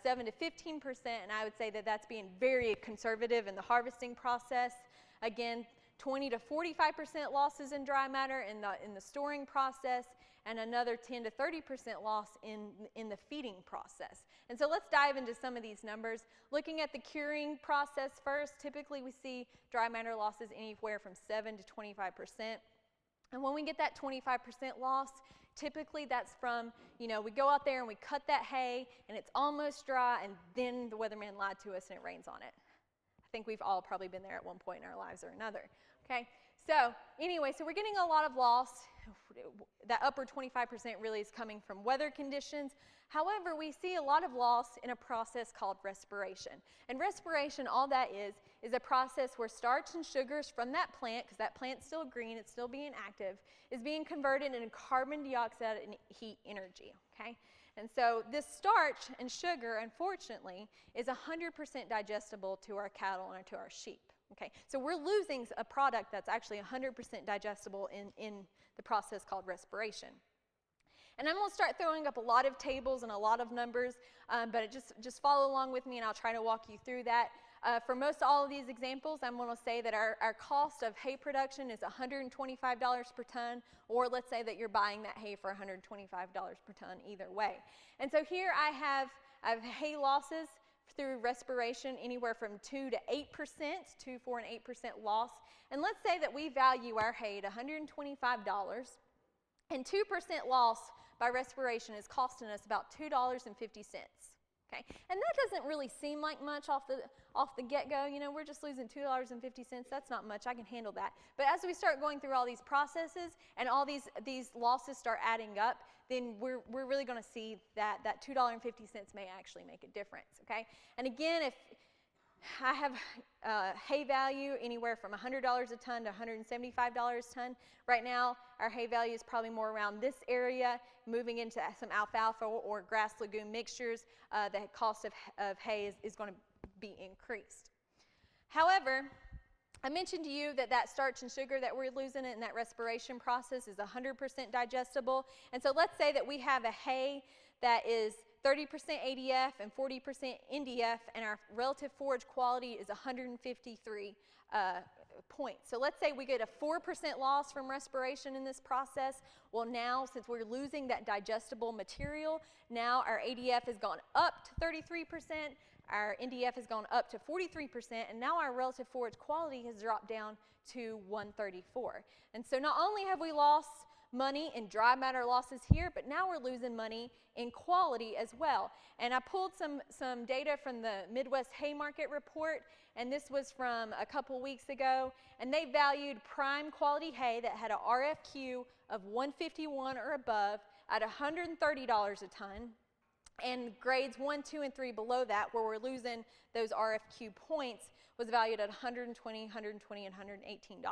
7 to 15%, and I would say that that's being very conservative in the harvesting process. Again, 20 to 45% losses in dry matter in the storing process, and another 10 to 30% loss in the feeding process. And so let's dive into some of these numbers. Looking at the curing process first, typically we see dry matter losses anywhere from 7 to 25%. And when we get that 25% loss, typically that's from, you know, we go out there and we cut that hay and it's almost dry, and then the weatherman lied to us and it rains on it. I think we've all probably been there at one point in our lives or another. Okay, so anyway, so we're getting a lot of loss. That upper 25% really is coming from weather conditions. However, we see a lot of loss in a process called respiration. And respiration, all that is a process where starch and sugars from that plant, because that plant's still green, it's still being active, is being converted into carbon dioxide and heat energy, okay? And so this starch and sugar, unfortunately, is 100% digestible to our cattle and to our sheep. Okay, so we're losing a product that's actually 100% digestible in the process called respiration. And I'm going to start throwing up a lot of tables and a lot of numbers, but just follow along with me and I'll try to walk you through that. For most all of these examples, I'm going to say that our cost of hay production is $125 per ton, or let's say that you're buying that hay for $125 per ton either way. And so here I have hay losses through respiration anywhere from 2 to 8%, 2, 4, and 8% loss. And let's say that we value our hay at $125, and 2% loss by respiration is costing us about $2.50. Okay, and that doesn't really seem like much off the get-go. You know, we're just losing $2.50. That's not much. I can handle that. But as we start going through all these processes and all these losses start adding up, then we're really going to see that $2.50 may actually make a difference. Okay, and again, if I have hay value anywhere from $100 a ton to $175 a ton. Right now, our hay value is probably more around this area, moving into some alfalfa or grass legume mixtures. The cost of hay is going to be increased. However, I mentioned to you that starch and sugar that we're losing in that respiration process is 100% digestible. And so let's say that we have a hay that is 30% ADF and 40% NDF, and our relative forage quality is 153 points. So let's say we get a 4% loss from respiration in this process. Well, now, since we're losing that digestible material, now our ADF has gone up to 33%, our NDF has gone up to 43%, and now our relative forage quality has dropped down to 134. And so not only have we lost money in dry matter losses here, but now we're losing money in quality as well. And I pulled some data from the Midwest Hay Market Report, and this was from a couple weeks ago, and they valued prime quality hay that had a RFQ of 151 or above at $130 a ton, and grades 1, 2, and 3 below that, where we're losing those RFQ points, was valued at $120, $120, and $118.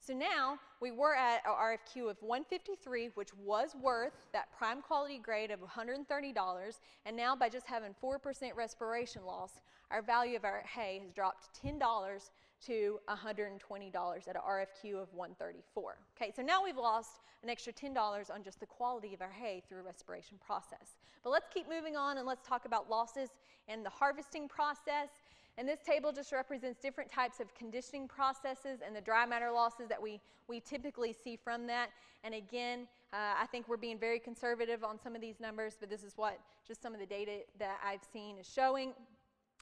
So now we were at an RFQ of 153, which was worth that prime quality grade of $130, and now by just having 4% respiration loss, our value of our hay has dropped $10 to $120 at an RFQ of 134. Okay, so now we've lost an extra $10 on just the quality of our hay through a respiration process. But let's keep moving on and let's talk about losses in the harvesting process. And this table just represents different types of conditioning processes and the dry matter losses that we typically see from that. And again, I think we're being very conservative on some of these numbers, but this is what just some of the data that I've seen is showing.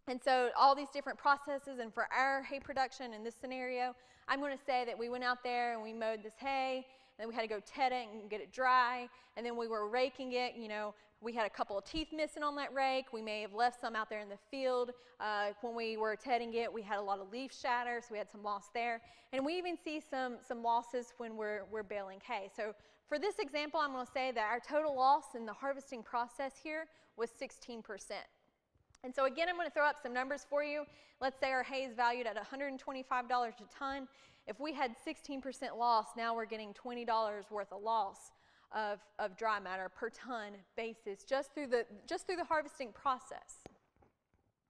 And so all these different processes, and for our hay production in this scenario, I'm going to say that we went out there and we mowed this hay, and then we had to go ted it and get it dry, and then we were raking it. You know, we had a couple of teeth missing on that rake. We may have left some out there in the field. When we were tedding it, we had a lot of leaf shatter, so we had some loss there. And we even see some losses when we're baling hay. So for this example, I'm going to say that our total loss in the harvesting process here was 16%. And so again, I'm going to throw up some numbers for you. Let's say our hay is valued at $125 a ton. If we had 16% loss, now we're getting $20 worth of loss of dry matter per ton basis just through the harvesting process.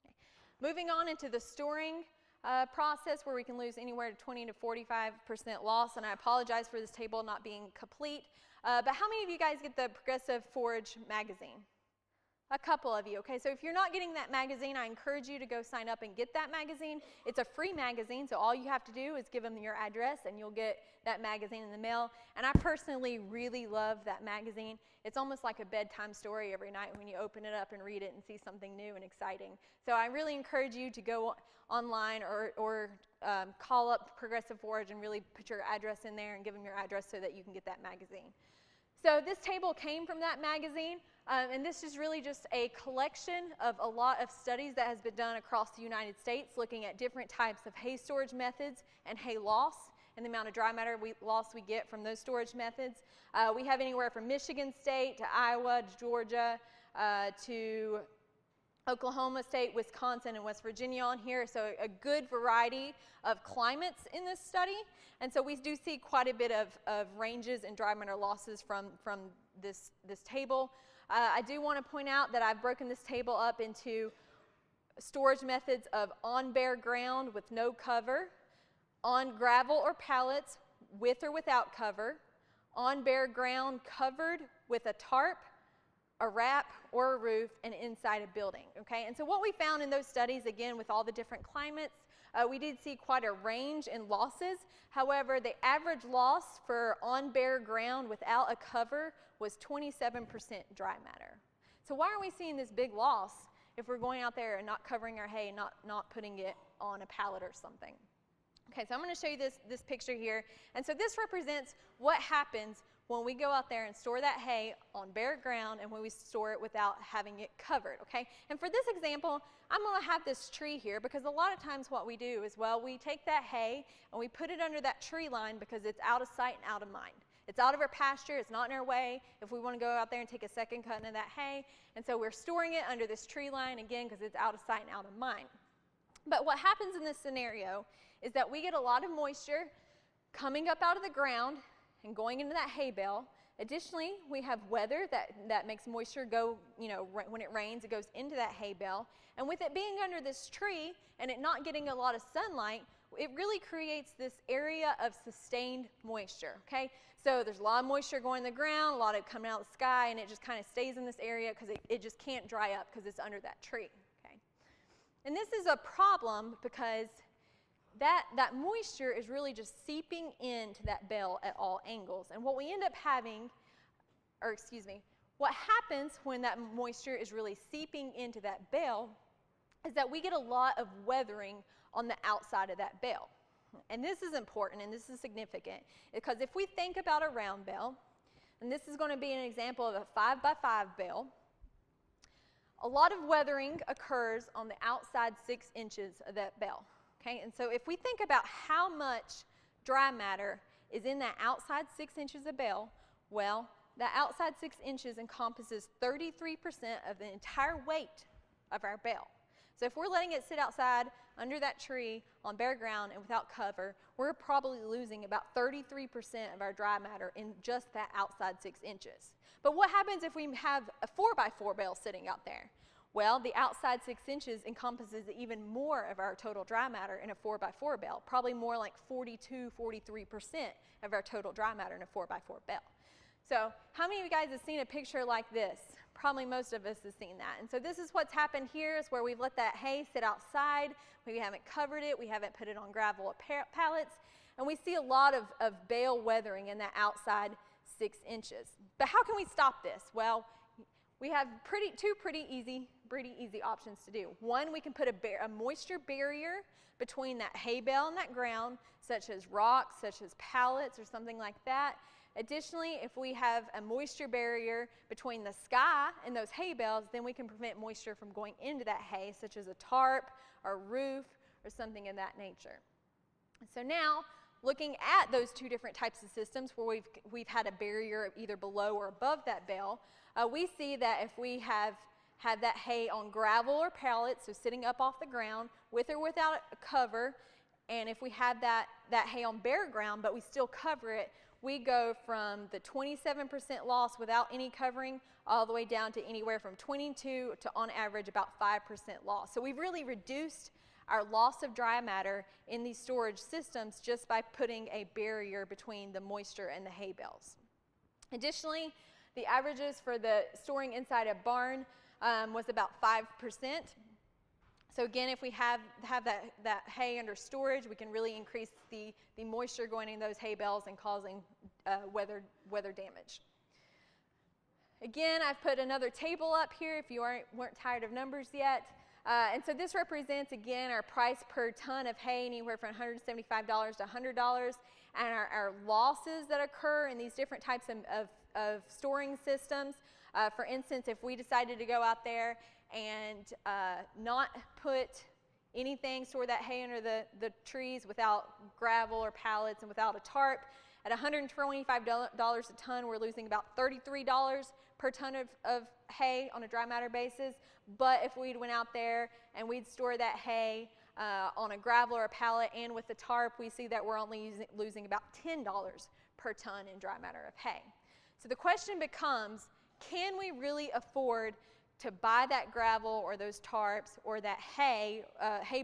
Okay. Moving on into the storing process, where we can lose anywhere to 20 to 45% loss. And I apologize for this table not being complete. But how many of you guys get the Progressive Forage magazine? A couple of you. Okay, so if you're not getting that magazine, I encourage you to go sign up and get that magazine. It's a free magazine, so all you have to do is give them your address and you'll get that magazine in the mail. And I personally really love that magazine. It's almost like a bedtime story every night when you open it up and read it and see something new and exciting. So I really encourage you to go online or call up Progressive Forage and really put your address in there and give them your address so that you can get that magazine. So this table came from that magazine, and this is really just a collection of a lot of studies that has been done across the United States looking at different types of hay storage methods and hay loss and the amount of dry matter loss we get from those storage methods. We have anywhere from Michigan State to Iowa to Georgia to Oklahoma State, Wisconsin, and West Virginia on here, so a good variety of climates in this study. And so we do see quite a bit of ranges in dry matter losses from this table. I do want to point out that I've broken this table up into storage methods of on bare ground with no cover, on gravel or pallets with or without cover, on bare ground covered with a tarp, a wrap or a roof, and inside a building, okay? And so what we found in those studies, again, with all the different climates, we did see quite a range in losses. However, the average loss for on bare ground without a cover was 27% dry matter. So why are we seeing this big loss if we're going out there and not covering our hay and not putting it on a pallet or something? Okay, so I'm going to show you this picture here. And so this represents what happens when we go out there and store that hay on bare ground and when we store it without having it covered, okay? And for this example, I'm going to have this tree here because a lot of times what we do is, well, we take that hay and we put it under that tree line because it's out of sight and out of mind. It's out of our pasture, it's not in our way if we want to go out there and take a second cut into that hay. And so we're storing it under this tree line, again, because it's out of sight and out of mind. But what happens in this scenario is that we get a lot of moisture coming up out of the ground and going into that hay bale. Additionally, we have weather that makes moisture go, you know, when it rains, it goes into that hay bale. And with it being under this tree and it not getting a lot of sunlight, it really creates this area of sustained moisture, okay? So there's a lot of moisture going in the ground, a lot of it coming out of the sky, and it just kind of stays in this area because it just can't dry up because it's under that tree, okay? And this is a problem because that moisture is really just seeping into that bale at all angles. And what we end up having, or excuse me, what happens when that moisture is really seeping into that bale is that we get a lot of weathering on the outside of that bale. And this is important and this is significant because if we think about a round bale, and this is going to be an example of a 5x5 bale, a lot of weathering occurs on the outside 6 inches of that bale. Okay, and so if we think about how much dry matter is in that outside 6 inches of bale, well, that outside 6 inches encompasses 33% of the entire weight of our bale. So if we're letting it sit outside under that tree on bare ground and without cover, we're probably losing about 33% of our dry matter in just that outside 6 inches. But what happens if we have a 4x4 bale sitting out there? Well, the outside 6 inches encompasses even more of our total dry matter in a 4x4 bale, probably more like 42, 43% of our total dry matter in a 4x4 bale. So how many of you guys have seen a picture like this? Probably most of us have seen that. And so this is what's happened here is where we've let that hay sit outside. We haven't covered it. We haven't put it on gravel or pallets. And we see a lot of bale weathering in that outside 6 inches. But how can we stop this? Well, we have two pretty easy options to do. One, we can put a moisture barrier between that hay bale and that ground, such as rocks, such as pallets, or something like that. Additionally, if we have a moisture barrier between the sky and those hay bales, then we can prevent moisture from going into that hay, such as a tarp or roof or something of that nature. So now, looking at those two different types of systems where we've had a barrier either below or above that bale, we see that if we have that hay on gravel or pallets, so sitting up off the ground with or without a cover, and if we have that hay on bare ground but we still cover it, we go from the 27% loss without any covering all the way down to anywhere from 22 to on average about 5% loss. So we've really reduced our loss of dry matter in these storage systems just by putting a barrier between the moisture and the hay bales. Additionally, the averages for the storing inside a barn was about 5%. So again, if we have that hay under storage, we can really increase the moisture going in those hay bales and causing weather damage. Again, I've put another table up here if you weren't tired of numbers yet. And so this represents, again, our price per ton of hay, anywhere from $175 to $100, and our losses that occur in these different types of storing systems. For instance, if we decided to go out there and not put anything, store that hay under the trees without gravel or pallets and without a tarp, at $125 a ton, we're losing about $33 per ton of hay on a dry matter basis. But if we went out there and we'd store that hay on a gravel or a pallet and with the tarp, we see that we're only losing about $10 per ton in dry matter of hay. So the question becomes, can we really afford to buy that gravel or those tarps or that hay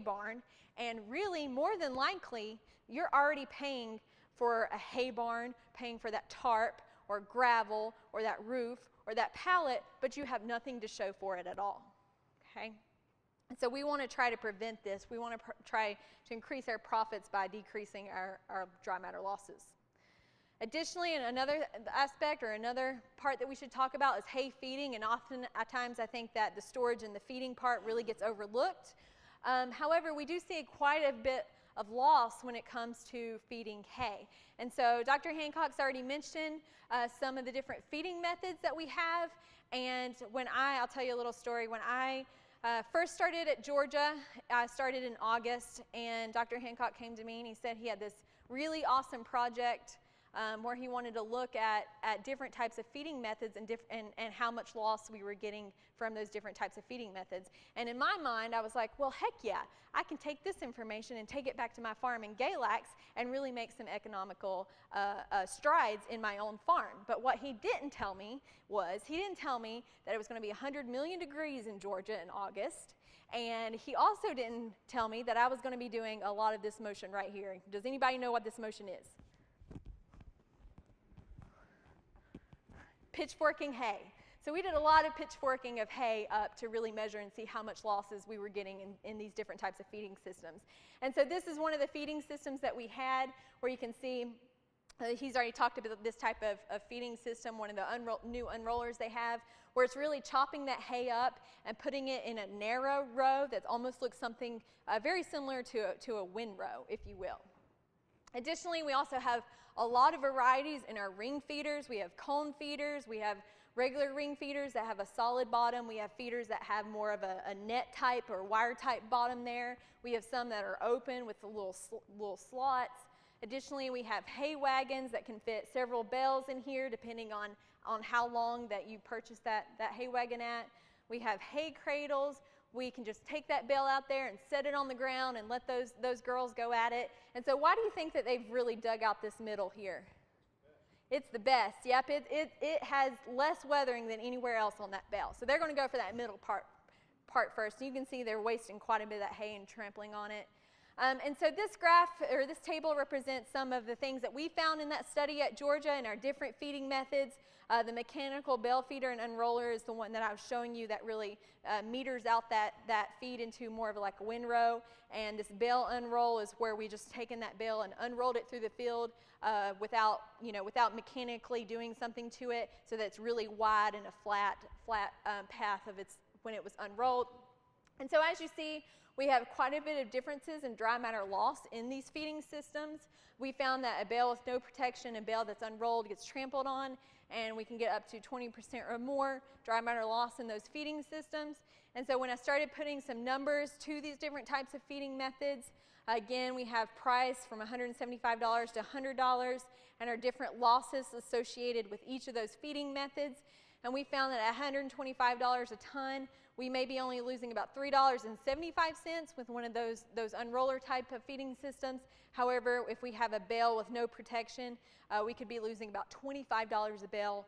barn? And really, more than likely, you're already paying for a hay barn, paying for that tarp or gravel or that roof or that pallet, but you have nothing to show for it at all, okay? And so we want to try to prevent this. We want to try to increase our profits by decreasing our dry matter losses. Additionally, and another aspect or another part that we should talk about is hay feeding, and often at times I think that the storage and the feeding part really gets overlooked. However, we do see quite a bit of loss when it comes to feeding hay. And so Dr. Hancock's already mentioned some of the different feeding methods that we have, and I'll tell you a little story. When I first started at Georgia, I started in August, and Dr. Hancock came to me and he said he had this really awesome project where he wanted to look at different types of feeding methods and how much loss we were getting from those different types of feeding methods. And in my mind, I was like, well, heck yeah, I can take this information and take it back to my farm in Galax and really make some economical strides in my own farm. But what he didn't tell me was, he didn't tell me that it was going to be 100 million degrees in Georgia in August. And he also didn't tell me that I was going to be doing a lot of this motion right here. Does anybody know what this motion is? Pitchforking hay. So we did a lot of pitchforking of hay up to really measure and see how much losses we were getting in these different types of feeding systems. And so this is one of the feeding systems that we had, where you can see he's already talked about this type of feeding system, one of the new unrollers they have, where it's really chopping that hay up and putting it in a narrow row that almost looks something very similar to a windrow, if you will. Additionally, we also have a lot of varieties in our ring feeders. We have cone feeders, we have regular ring feeders that have a solid bottom, we have feeders that have more of a net type or wire type bottom there. We have some that are open with the little slots. Additionally, we have hay wagons that can fit several bales in here depending on how long that you purchase that hay wagon at. We have hay cradles. We can just take that bale out there and set it on the ground and let those girls go at it. And so why do you think that they've really dug out this middle here? It's the best. Yep, it has less weathering than anywhere else on that bale. So they're going to go for that middle part first. You can see they're wasting quite a bit of that hay and trampling on it. And so this graph, or this table, represents some of the things that we found in that study at Georgia and our different feeding methods. The mechanical bale feeder and unroller is the one that I was showing you that really meters out that feed into more of like a windrow. And this bale unroll is where we just taken that bale and unrolled it through the field without mechanically doing something to it, so that it's really wide and a flat path of when it was unrolled. And so as you see, we have quite a bit of differences in dry matter loss in these feeding systems. We found that a bale with no protection, a bale that's unrolled, gets trampled on, and we can get up to 20% or more dry matter loss in those feeding systems. And so when I started putting some numbers to these different types of feeding methods, again, we have price from $175 to $100 and our different losses associated with each of those feeding methods. And we found that at $125 a ton, we may be only losing about $3.75 with one of those unroller type of feeding systems. However, if we have a bale with no protection, we could be losing about $25 a bale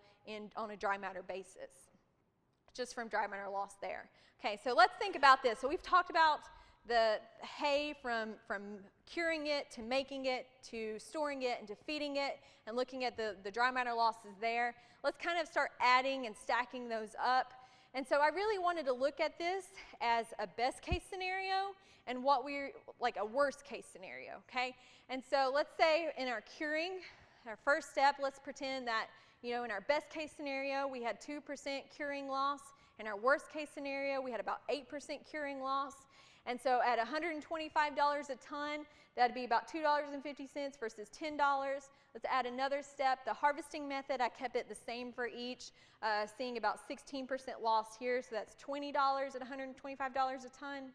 on a dry matter basis, just from dry matter loss there. Okay, so let's think about this. So we've talked about the hay from curing it to making it to storing it and to feeding it, and looking at the dry matter losses there. Let's kind of start adding and stacking those up. And so I really wanted to look at this as a best case scenario and like a worst case scenario, okay? And so let's say in our curing, our first step, let's pretend that, in our best case scenario, we had 2% curing loss. In our worst case scenario, we had about 8% curing loss. And so at $125 a ton, that'd be about $2.50 versus $10. Let's add another step. The harvesting method, I kept it the same for each, seeing about 16% loss here, so that's $20 at $125 a ton.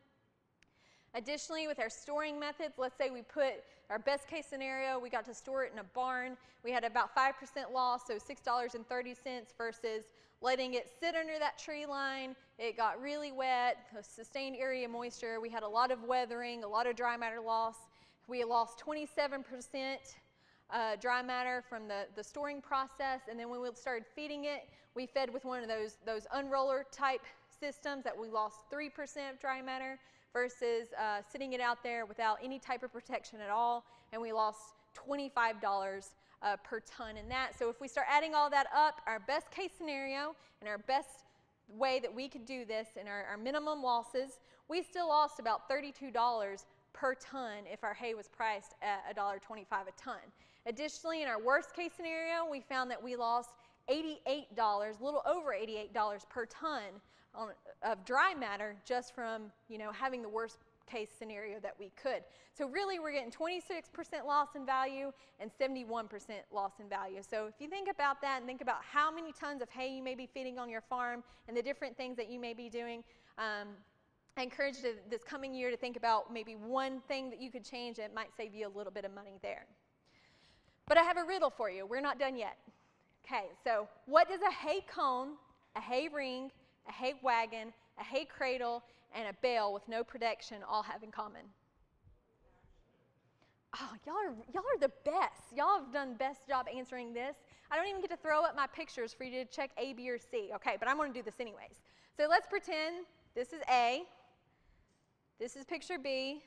Additionally, with our storing methods, let's say we put our best case scenario, we got to store it in a barn. We had about 5% loss, so $6.30 versus letting it sit under that tree line. It got really wet, a sustained area moisture. We had a lot of weathering, a lot of dry matter loss. We lost 27% dry matter from the storing process, and then when we started feeding it, we fed with one of those unroller type systems that we lost 3% of dry matter versus sitting it out there without any type of protection at all, and we lost $25 per ton in that. So if we start adding all that up, our best case scenario and our best way that we could do this in our minimum losses, we still lost about $32 per ton if our hay was priced at $1.25 a ton. Additionally, in our worst case scenario, we found that we lost $88, a little over $88 per ton of dry matter just from, having the worst case scenario that we could. So really we're getting 26% loss in value and 71% loss in value. So if you think about that and think about how many tons of hay you may be feeding on your farm and the different things that you may be doing, I encourage you this coming year to think about maybe one thing that you could change that might save you a little bit of money there. But I have a riddle for you. We're not done yet. Okay, so what does a hay cone, a hay ring, a hay wagon, a hay cradle, and a bale with no protection all have in common? Oh, y'all are the best. Y'all have done the best job answering this. I don't even get to throw up my pictures for you to check A, B, or C. Okay, but I'm going to do this anyways. So let's pretend this is A, this is picture B,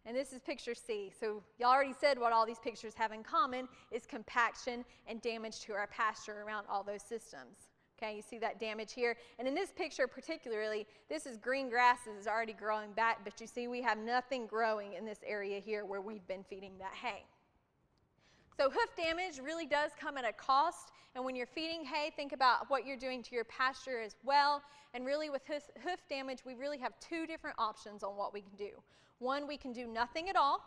and this is picture C. So y'all already said what all these pictures have in common is compaction and damage to our pasture around all those systems. Okay, you see that damage here. And in this picture particularly, this is green grass that is already growing back, but you see we have nothing growing in this area here where we've been feeding that hay. So hoof damage really does come at a cost, and when you're feeding hay, think about what you're doing to your pasture as well. And really with hoof damage, we really have two different options on what we can do. One, we can do nothing at all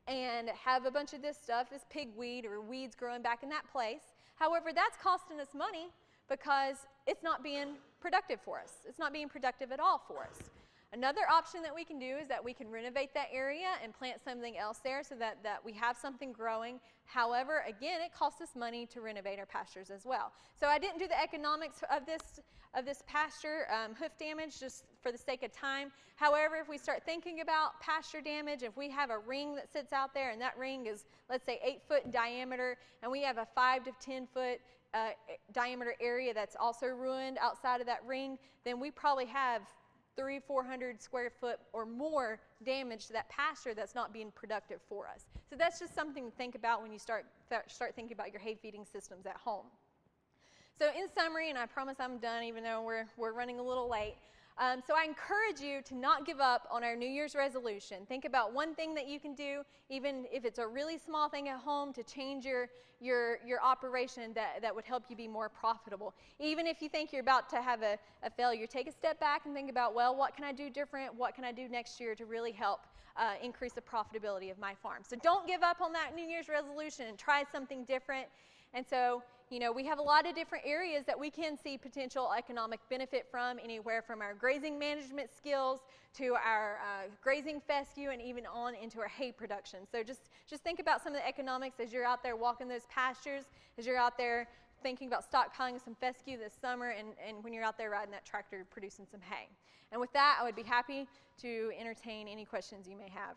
and have a bunch of this stuff as pigweed or weeds growing back in that place. However, that's costing us money because it's not being productive for us. It's not being productive at all for us. Another option that we can do is that we can renovate that area and plant something else there so that we have something growing. However, again, it costs us money to renovate our pastures as well. So I didn't do the economics of this pasture hoof damage just for the sake of time. However, if we start thinking about pasture damage, if we have a ring that sits out there and that ring is, let's say, 8 foot in diameter, and we have a 5 to 10 foot diameter area that's also ruined outside of that ring, then we probably have 300-400 square foot or more damage to that pasture that's not being productive for us. So that's just something to think about when you start thinking about your hay feeding systems at home. So in summary, and I promise I'm done even though we're running a little late, so I encourage you to not give up on our New Year's resolution. Think about one thing that you can do, even if it's a really small thing at home, to change your operation that would help you be more profitable. Even if you think you're about to have a failure, take a step back and think about, well, what can I do different? What can I do next year to really help increase the profitability of my farm? So don't give up on that New Year's resolution and try something different. And so, we have a lot of different areas that we can see potential economic benefit from, anywhere from our grazing management skills to our grazing fescue and even on into our hay production. So just think about some of the economics as you're out there walking those pastures, as you're out there thinking about stockpiling some fescue this summer, and when you're out there riding that tractor producing some hay. And with that, I would be happy to entertain any questions you may have.